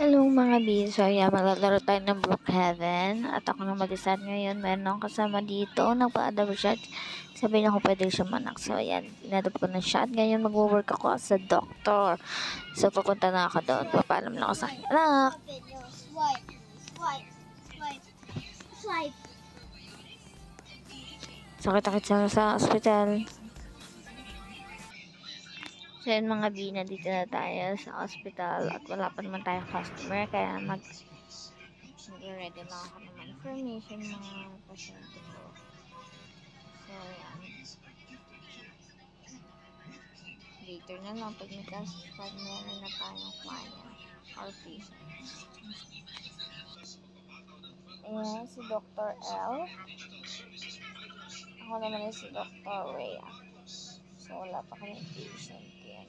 Hello mga beans, so ayan, maglalaro tayo ng Brookhaven at ako na mag-isa ngayon. Meron akong kasama dito, nagpa-adapt siya. Sabi niya kung pwede siya manak. So ayan, inadapt ko na siya at ngayon mag-work ako as a doctor. So pupunta na ako doon, papaalam na ako sa akin. Anak! Swipe, swipe, swipe, swipe. Sakit-sakit sa ospital. So yun mga B, nandito na tayo sa hospital at wala pa naman tayong customer kaya mag-ready na ako ng mga information mga pasyente ko. So yan. Later na lang pag meron na tayong client or patient. Ayan, si Dr. L. Ako naman si Dr. Rhea. So wala pa kami patient kaya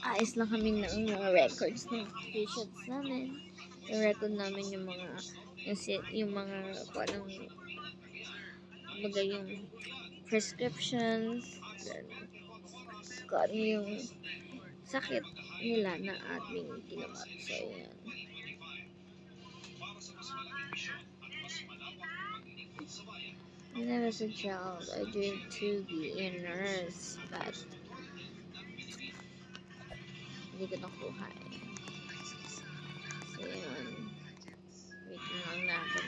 ayos lang kami ng mga records ng patients namin. I-record namin yung mga kung anong yung prescriptions, kung ano yung sakit nila na ating ginawa. So yan. When I was a child, I dreamed to be a nurse, but hindi ko nakuha eh. So yun. Wait lang natin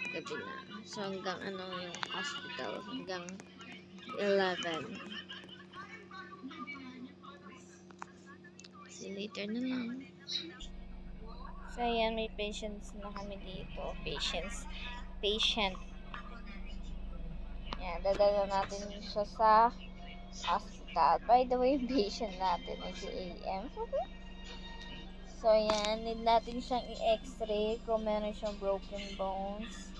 gabi na. So hanggang yung hospital, hanggang 11. See you later na lang. So ayan, may patients na kami dito. Patient. Yan, dadala natin siya sa hospital. By the way, yung patient natin ay si AM. So yan, need natin siyang i-x-ray kung meron siyang broken bones.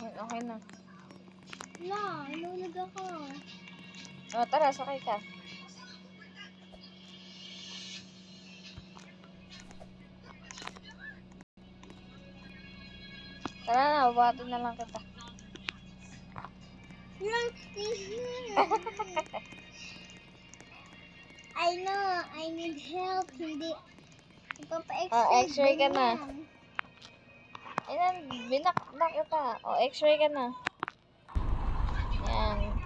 Okay na. La, inulag ako. O, tara, sakay ka. Tara na, buhatin na lang kita. I know, I need help. Hindi. Ipapa-x-ray. X-ray ka na. Ayan, binak kita. O, x-ray ka na. Yan.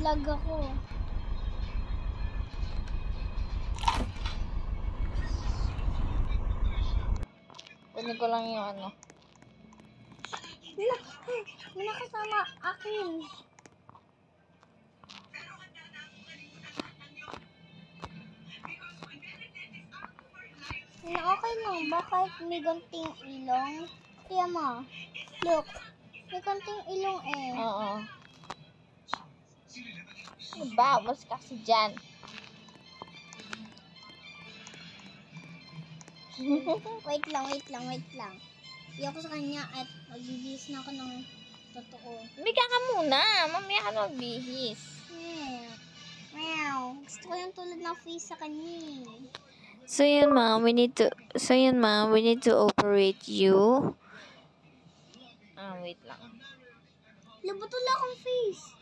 Lag ako. Kunin ko lang yung ano. May nakasama akin. Okay lang. Bakit may gunting ilong? Kaya mo. Look. May gunting ilong eh. Oo. Ba, mas kasi dyan. Wait lang. Iyoko sa kanya at magbibihis na ako ng totoo. Bigyan ka muna. Mamaya ka na magbihis. Meow. Gusto ko yung tulad ng face sa kanya. So yun ma'am, we need to operate you. Wait lang. Ba't wala akong face?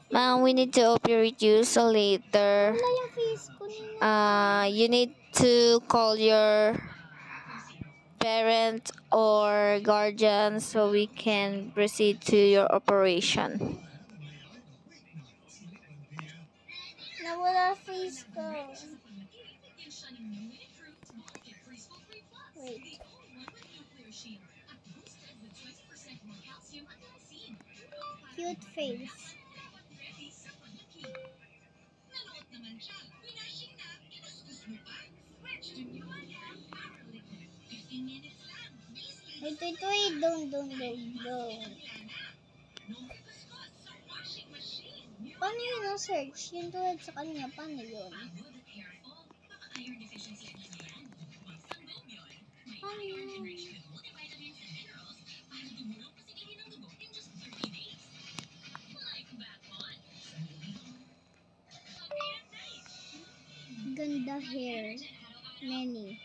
Ma'am, we need to operate you, so later Wala yung face ko nila. you need to call your parent or guardian so we can proceed to your operation. Nawala face ko. Wait. Cute face. Wait, don't. Paano yun ang search? Yung tulad sa kanya, paano yun? Paano yun? ganda hair. Many.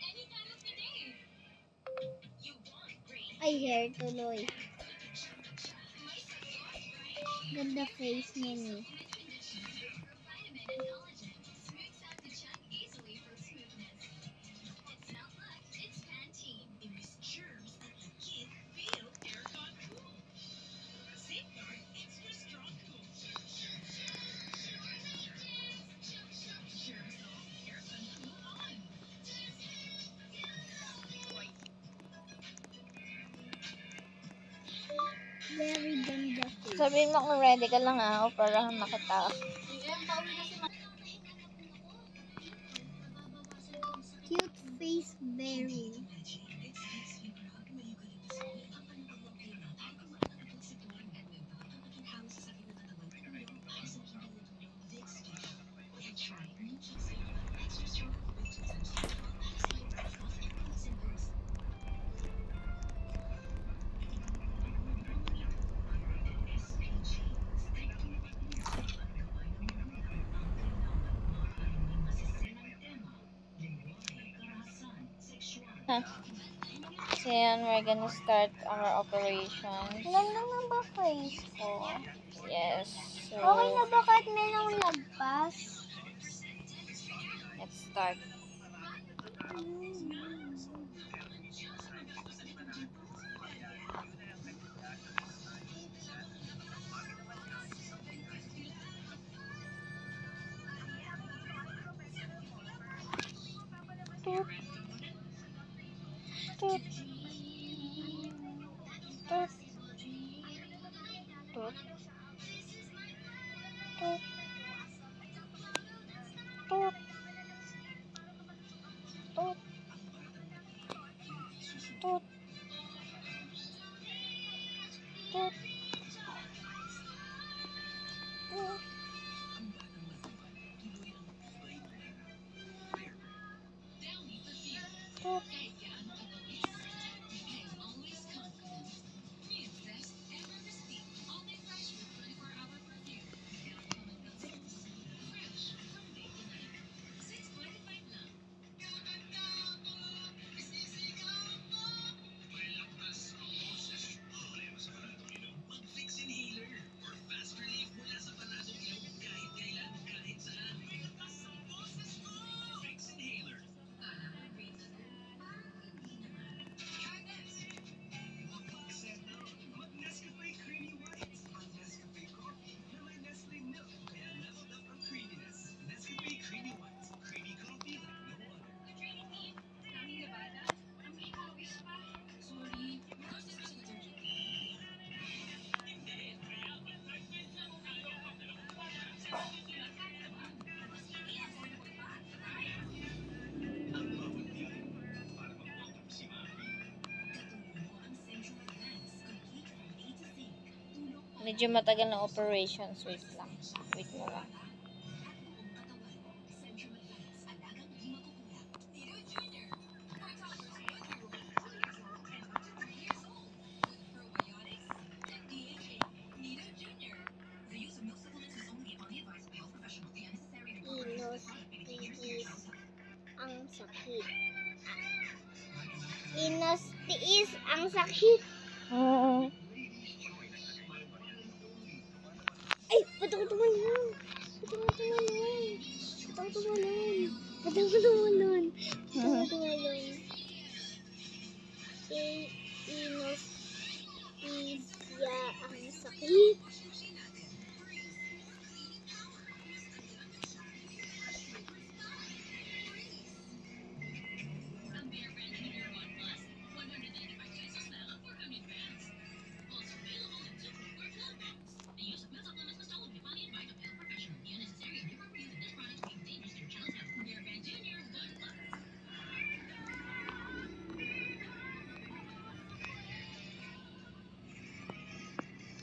Ay, hair tuloy. Ganda face, Many. Very ganda face. Sabihin mo kung ready ka lang operahan na kita. Cute face, very. So yan, we're gonna start our operations. Ganda na ba face ko? Yes. So, Okay na ba kahit may nang lagpas? let's start. Toot. Toot. Toot. Toot. Toot. Toot. Toot. Toot. Toot. Toot. Toot. Medyo matagal na operations. Wait lang. Wait mo lang. Ang sakit. Inos tiis ang sakit. Ay, patang tumalon. Patang tumalon. Patang tumalon. Patang tumalon. Patang tumalon. Inos tiis ang sakit.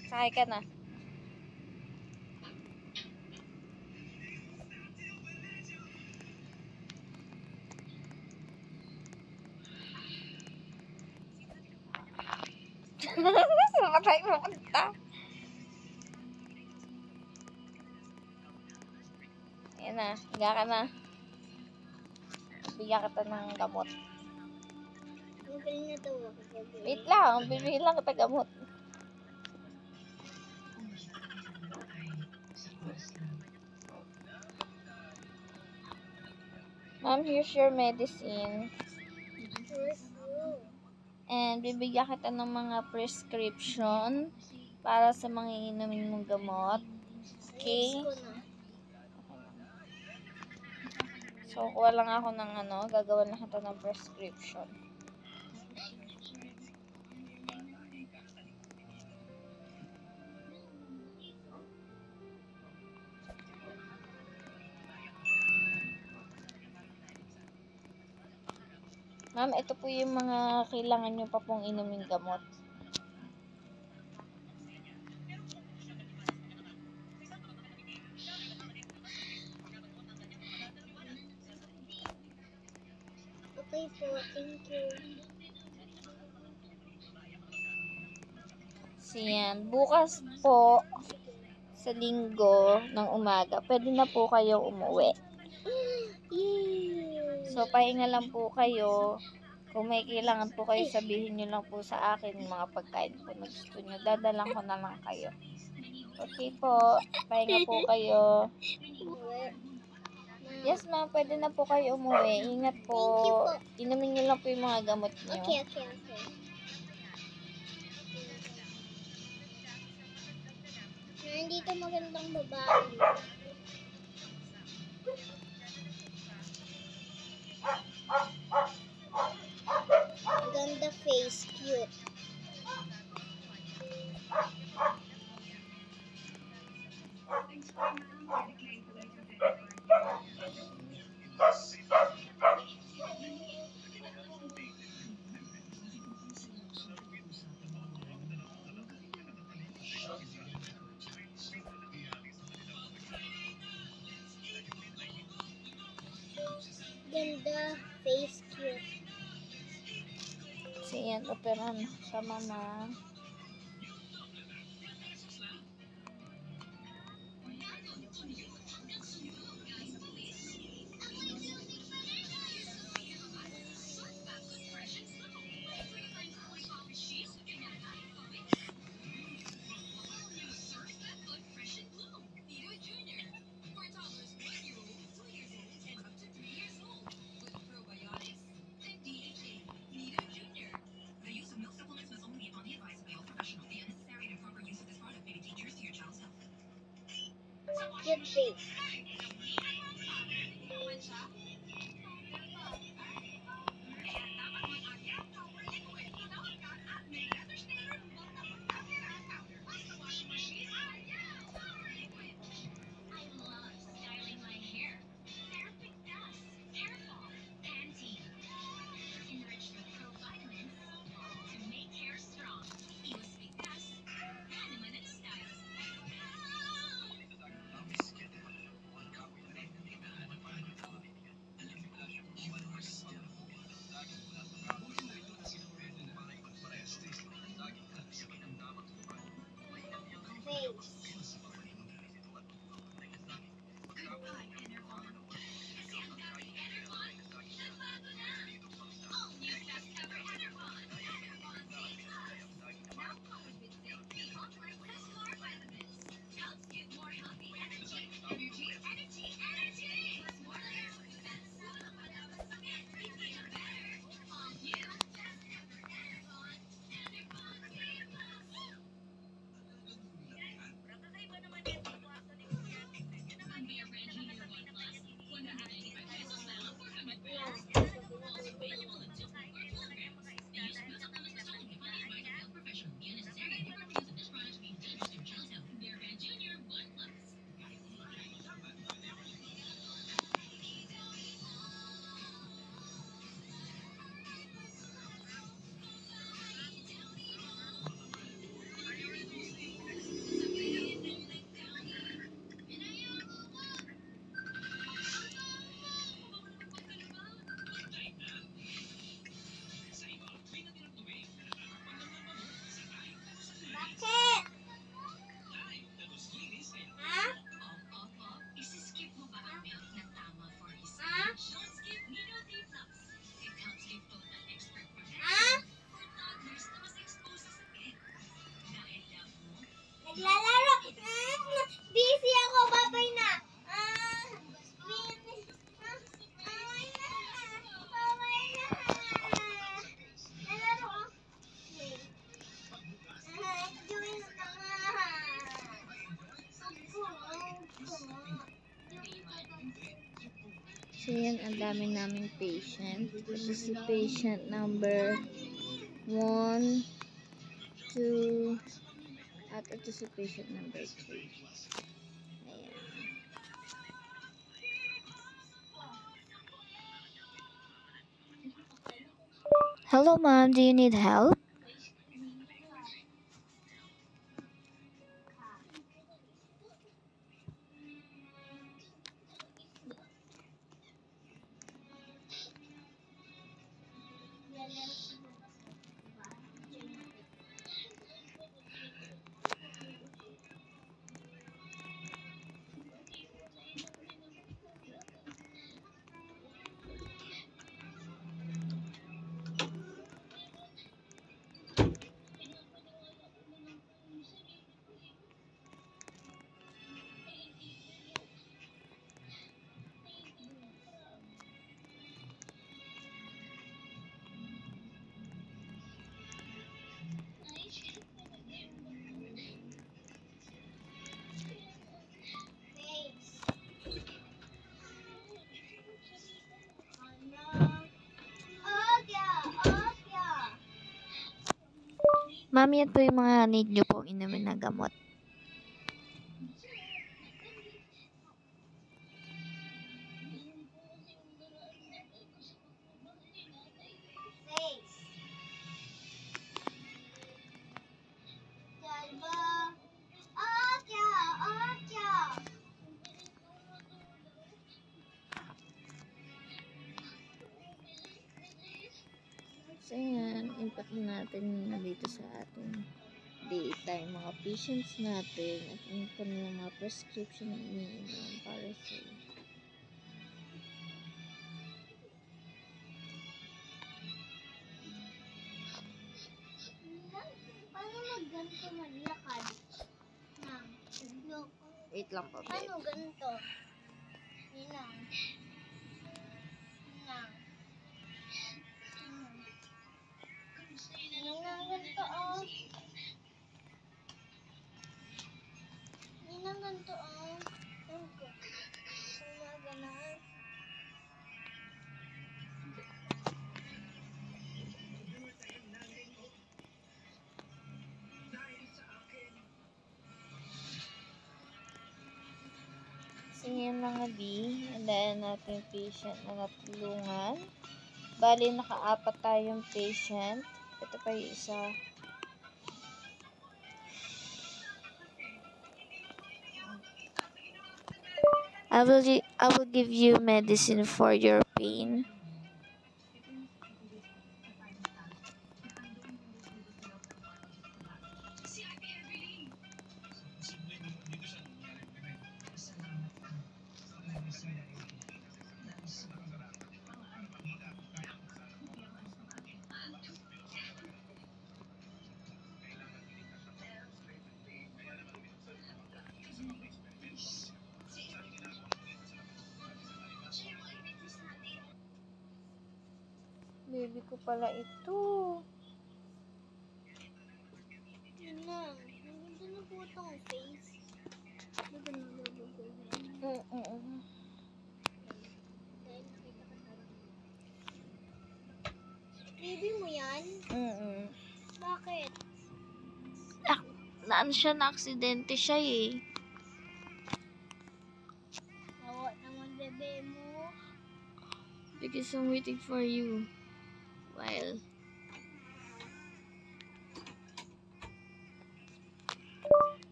Sakay ka na. Matay mo kanta. Ayan na. Higa ka na. bibigyan kita ng gamot. Magaling na to ako. Wait lang, bibigyan lang kita gamot. Ma'am, here's your medicine. And bibigyan kita ng mga prescription para sa mga inumin mong gamot. Okay? So, kuha lang ako ng gagawa lang kita ng prescription. Ma'am, ito po yung mga kailangan nyo pa pong inumin gamot. Okay po, thank you. So, yan. Bukas po, sa linggo ng umaga, pwede na po kayo umuwi. So, pahinga lang po kayo. Kung may kailangan po kayo, sabihin nyo lang po sa akin mga pagkain po na gusto nyo. Dadalang ko na lang kayo. Okay po. Pahinga po kayo. Yes, ma'am. Pwede na po kayo umuwi. Ingat po. Thank you po. Inumin nyo lang po yung mga gamot nyo. Okay. Nandito magandang babae. Ganda face, cute. Ganda face, cute. So, yan. Operahan sa mama. Cute face. So yan, ang dami naming patient. Ito si patient number 1, 2, at ito si patient number 3. Ayan. Hello ma'am, do you need help? Ma'am, yan po yung mga need nyo pong inumin na gamot. So yan, input natin na dito sa ating data yung mga patients natin at yung kanilang mga prescription na iniinom para sa Paano magganto maglakad? Look. wait lang po, babe. Paano ganito? Ninang. Ninang. Ninang ganito oh. Ninang ganito oh. Ganito. Gumagana. So yan mga B, andayan natin yung patient na natulungan. Bali, naka-apat tayong patient. Ito pa yung isa. I will give you medicine for your pain. Baby ko pala ito. Ninang. Nandito na po itong face. Dito na babagoy. Baby mo yan? Bakit? Naan siya, na-aksidente siya eh. Awa naman bebe mo. Because I'm waiting for you. While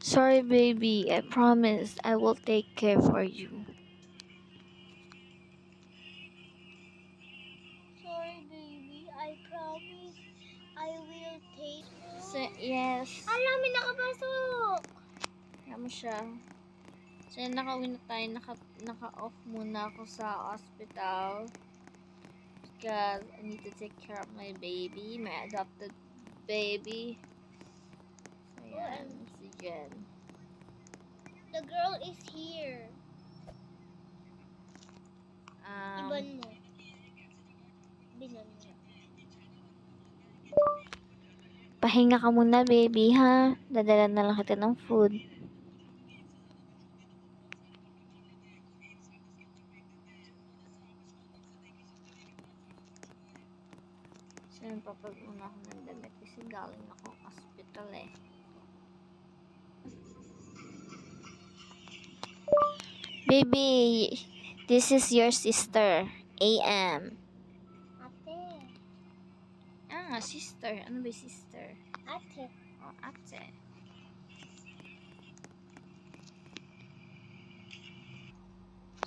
sorry baby, I promise I will take care for you. Sorry baby, I promise I will take. So, yes. Ang dami nakapasok! Kamo siya. So, nakauwi na tayo. Naka-off muna ako sa hospital. Because I need to take care of my baby. My adopted baby. So, yan. Si Jen. The girl is here. Iban mo. Binan mo. Pahinga ka muna, baby, ha? Dadala na lang kita ng food. Kasi nagpapag-una ako ng damit kasi galing ako hospital eh. Baby, this is your sister, AM. Ate. Sister. Ano ba sister? Ate. Oh, ate.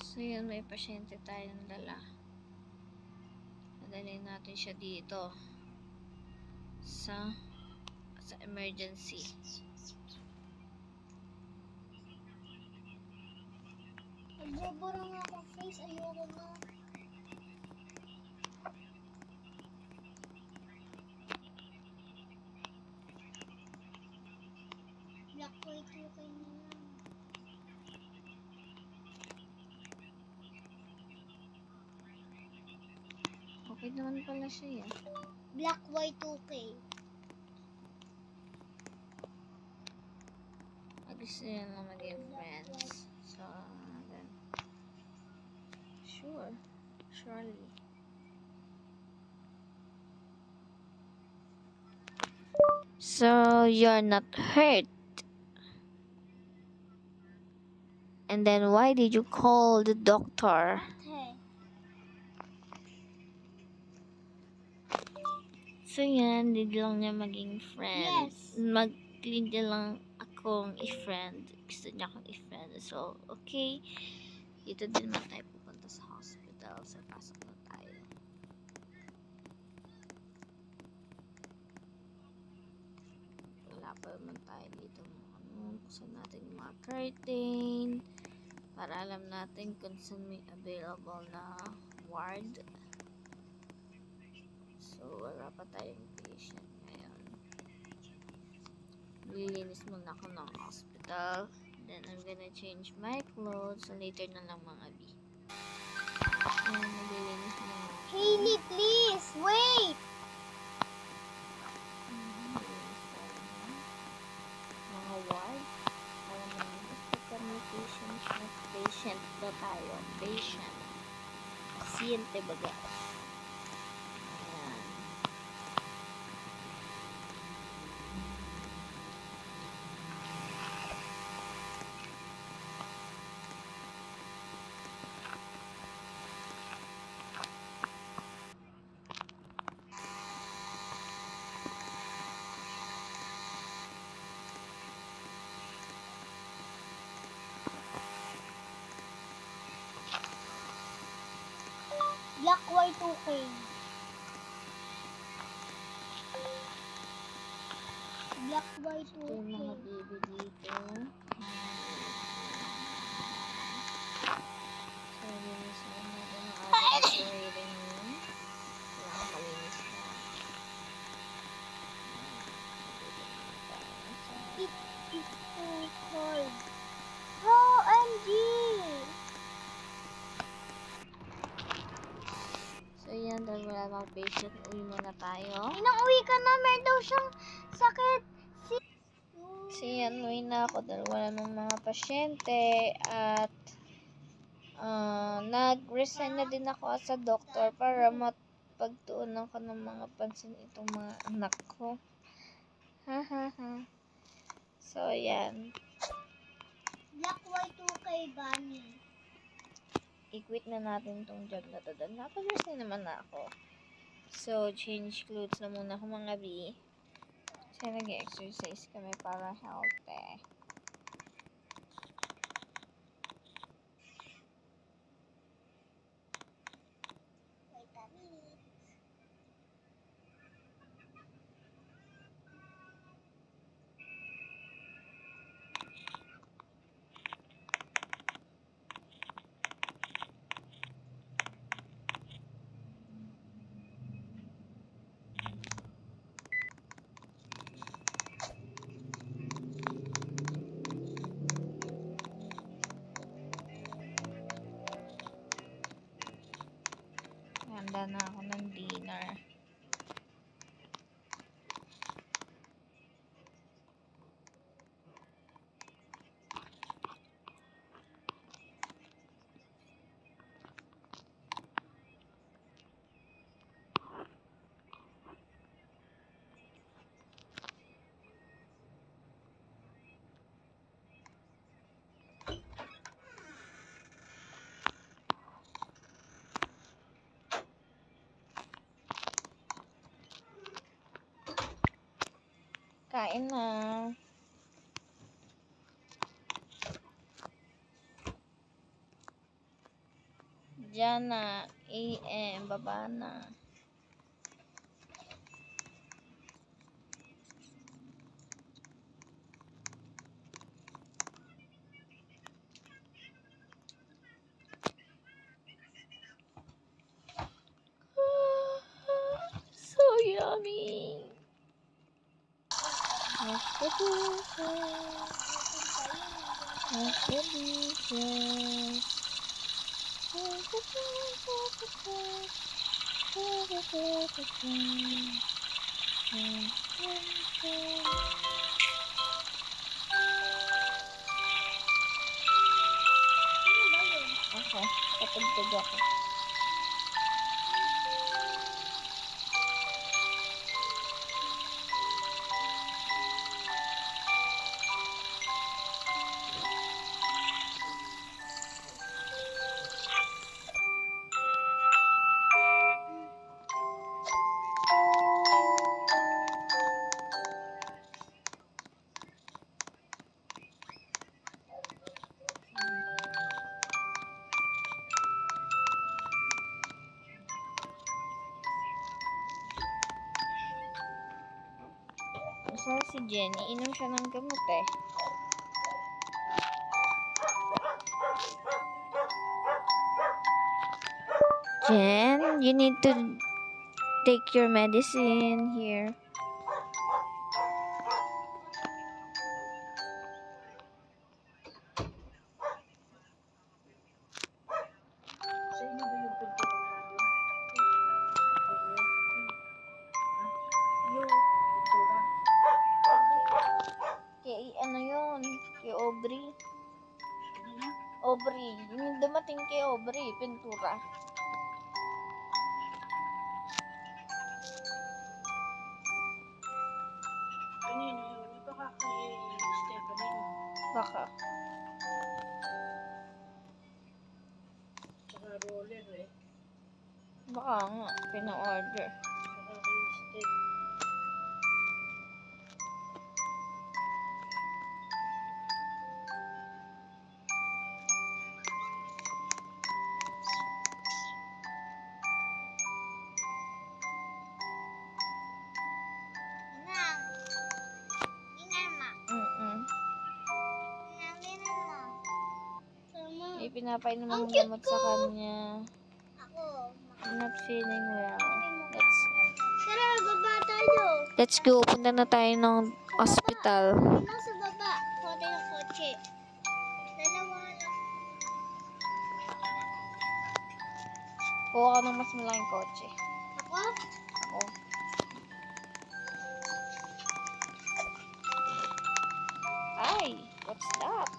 So yun, may pasyente tayong dala. Nadalhin natin siya dito sa emergency. Nagbubura nga ako face. Ayoko na. Black white yung kayo na lang. Okay naman pala siya yan. Black white 2K. Gusto niya lang maging friends. So, then, sure. Surely. So, you're not hurt. And then, why did you call the doctor? Ate. So, yan. Need lang niya maging friend. Yes. Mag-need niya lang akong i-friend. Gusto niya akong i-friend. So, okay. Dito din naman tayo pupunta sa hospital. So, pasok na tayo. Wala pa naman tayo dito. Buksan natin yung mga curtain. Para alam natin kung saan may available na ward. So, wala pa tayong patient ngayon. Lilinis muna ako ng hospital. Then, I'm gonna change my clothes. So, later na lang mga B. Ayan, naglilinis muna ako. Hailey, please. Wait. Naglilinis tayo ng mga ward. Para malinis pagka may patient na patient na tayo. Patient. Pasyente baga. Ayan. Black white 2K. Black white Ito yung 2K. mga baby dito. So, linis na natin ang ating operating room. Kailangan malinis na. It is too cold. OMG! So, yan. Dahil wala mga patient, uwi muna tayo. Inang-uwi ka na. Meron daw siyang sakit. So, yan. Uwi na ako dahil wala ng mga pasyente. At, nag-resign na din ako sa doktor para mapagtuunan ko ng mga pansin itong mga anak ko. Ha ha ha. So, yan. Black white 2K, Bunny. I-quit na natin tong job na to. Dahil napag-resign naman na ako. So, change clothes na muna ako mga B. Kasi nag-exercise kami para healthy. Wait a minute. Handa na ako ng dinner. Kain na. Jana, AM, baba na. So yummy. It's delicious. It's delicious. Okay, patugtog ako. Masaya si Jenny. Inom siya ng gamot eh. Jen, you need to take your medicine here. Kay ano yun? Kay Aubrey. Aubrey. Yung dumating kay Aubrey, pintura. Kanino yun? Baka kay Stephanie. Baka. Tsaka roller eh. Baka nga, pina-order. Baka kay Steph. Inang. Inang ma. Mm-mm. Inang, inang ma. Sama. May pinapainom Ang ng cute gamot sa ko. kanya. Ako. I'm not feeling well. Tara, baba tayo. Let's go. Punta na tayo ng hospital. Nasa baba. Kuha tayo ng kotse. Dalawa lang. Kuha ka ng mas malaking kotse. Ako? Ako. Ay, what's that?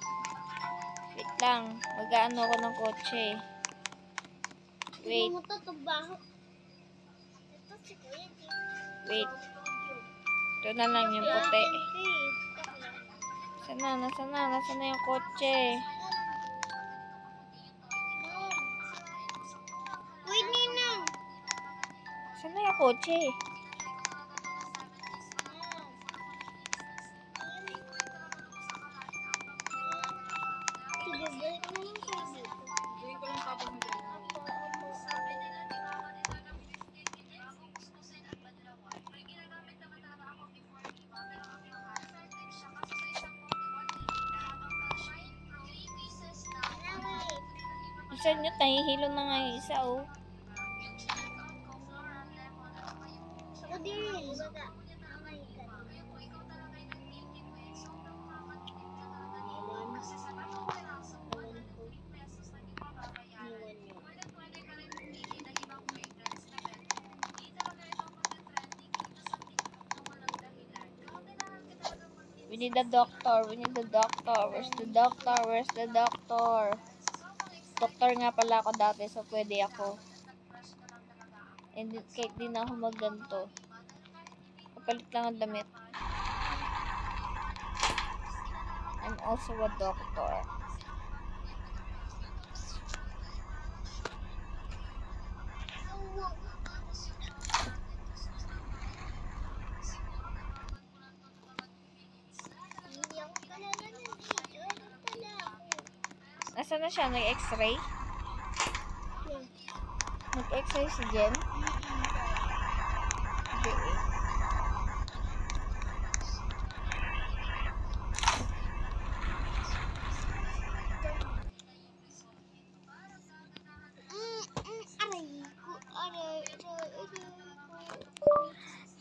Wait lang. Mag-aano ako ng kotse. Wait, Tignan mo to, trabaho. Ito si Kuya G. wait. Ito na lang yung puti. Sana, nasaan na yung kotse? Wait, Ninang. Saan na yung kotse? Sige, balik mo lang kayo dito. Gawin ko lang tapos na gano'n. Isa nyo, nahihilo na nga yung isa, oh. Ako din. Baba. Okay ka. We need a doctor. We need a doctor. Where's the doctor? Where's the doctor? Doktor nga pala ako dati, so pwede ako. And kahit di na ako magganto. Kapalit lang ang damit. I'm also a doctor. Ano siya? Nag-x-ray? Nag-x-ray si Jen? Okay.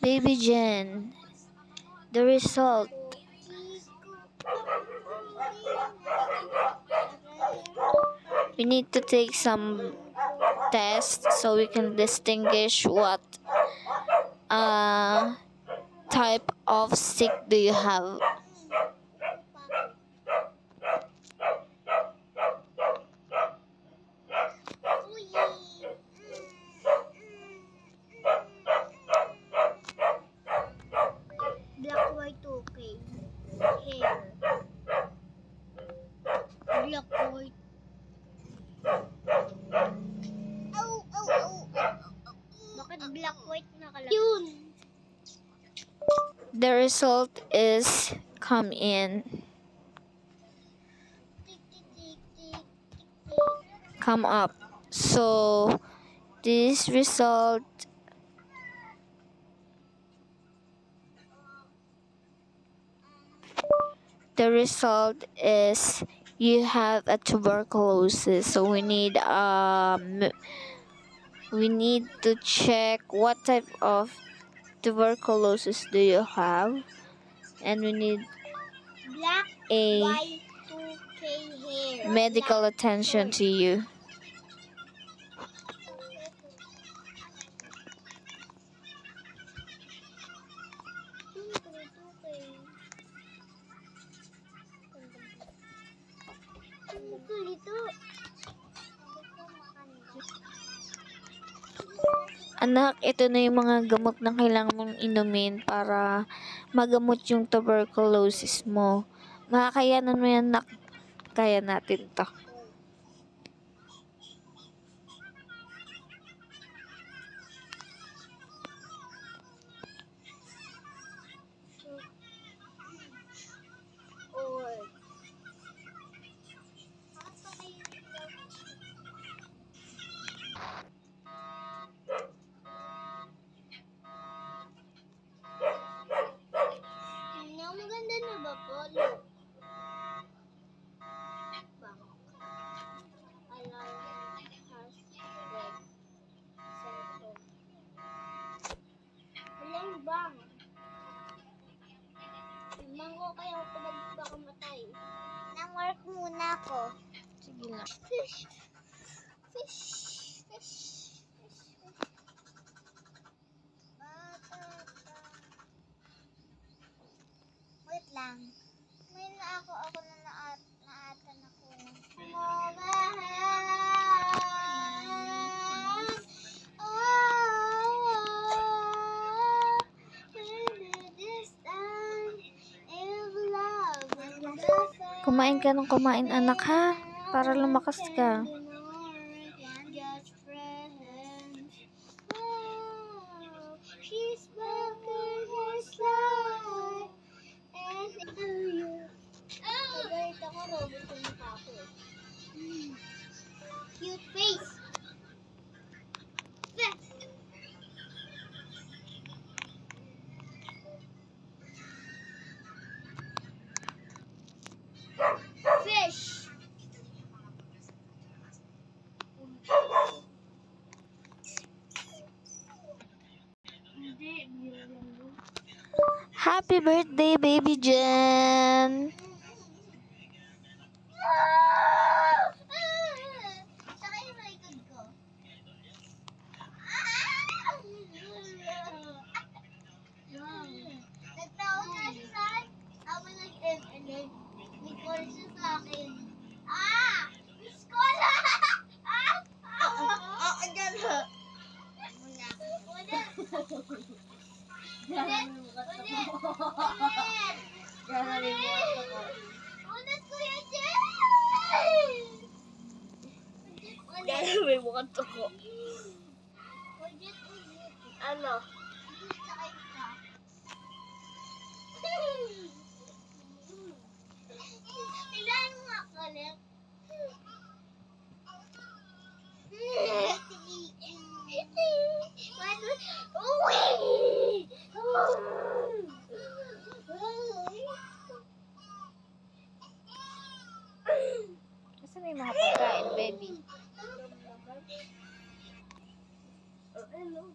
Baby Jen, the result. We need to take some tests so we can distinguish what type of sick do you have. Black, white, okay. Hair. Black, white. Bakit black, white nakalagay? Yun! The result is come in. Come up. So this result is you have a tuberculosis. So we need to check what type of tuberculosis do you have, and we need Black, a white, 2K hair. medical attention to you. Anak, ito na yung mga gamot na kailangan mong inumin para magamot yung tuberculosis mo. Makakayanan mo yan, nak. Kaya natin to. Maganda na ba po? Look. Alarm has red center. Walang bang. Mango kaya ako baka matay. Nang-work muna ako. Sige lang. Fish. Fish. Fish. Fish. Wait lang. May na ako na naatan ako. Kumain ka ng kumain, anak, ha? Para lumakas ka. Just friends. She's back in his life. And Nagalit ako, robot yung mukha ko. Cute face. Fish. Happy birthday, baby Jen! Saka yung likod ko. Nagtawag nga siya sa akin. Ako nag-MLN. May call siya sa akin. Miss call! Dyan ha. Ulit, Kuya Jen! Kaya may mukhang tuko. Ulit. Ano? Sakit ka. Ilan mo ako ulit? No.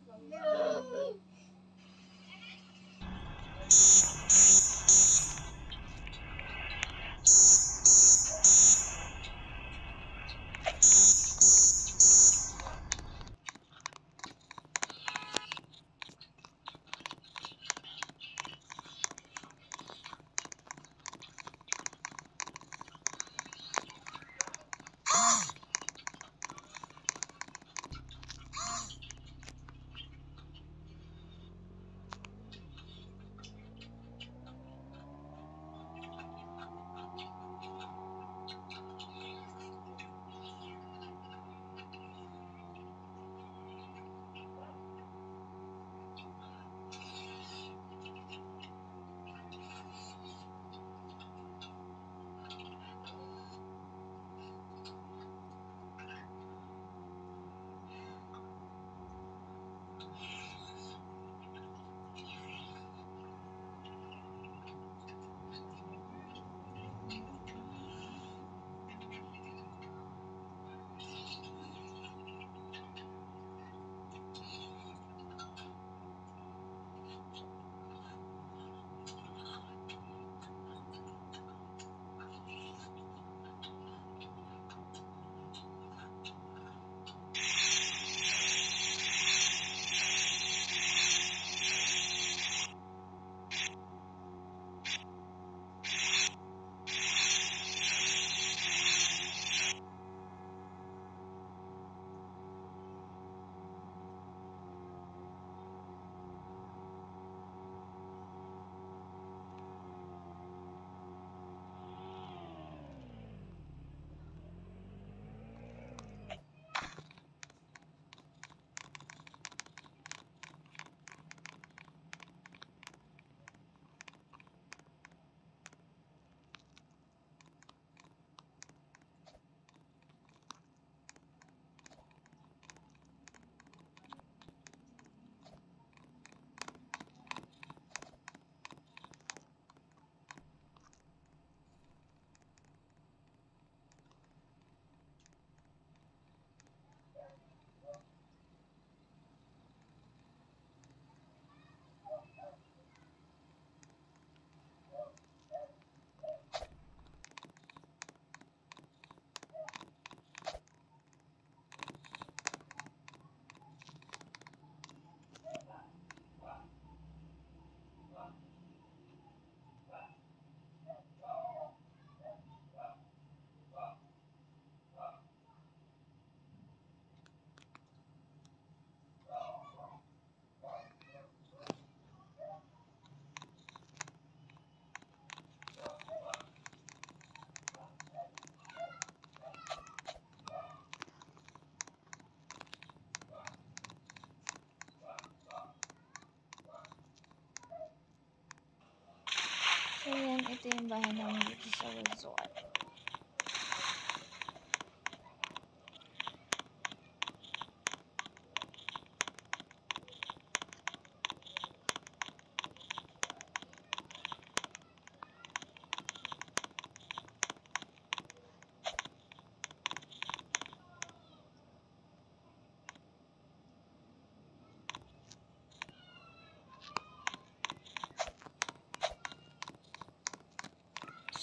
So, yan. Ito yung bahay namin dito sa resort.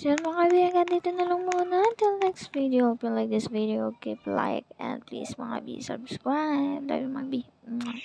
So, yun mga kaibigan, dito na lang muna. Until next video. If you like this video, keep like and please mga B, subscribe. Love you mga B. Mwah.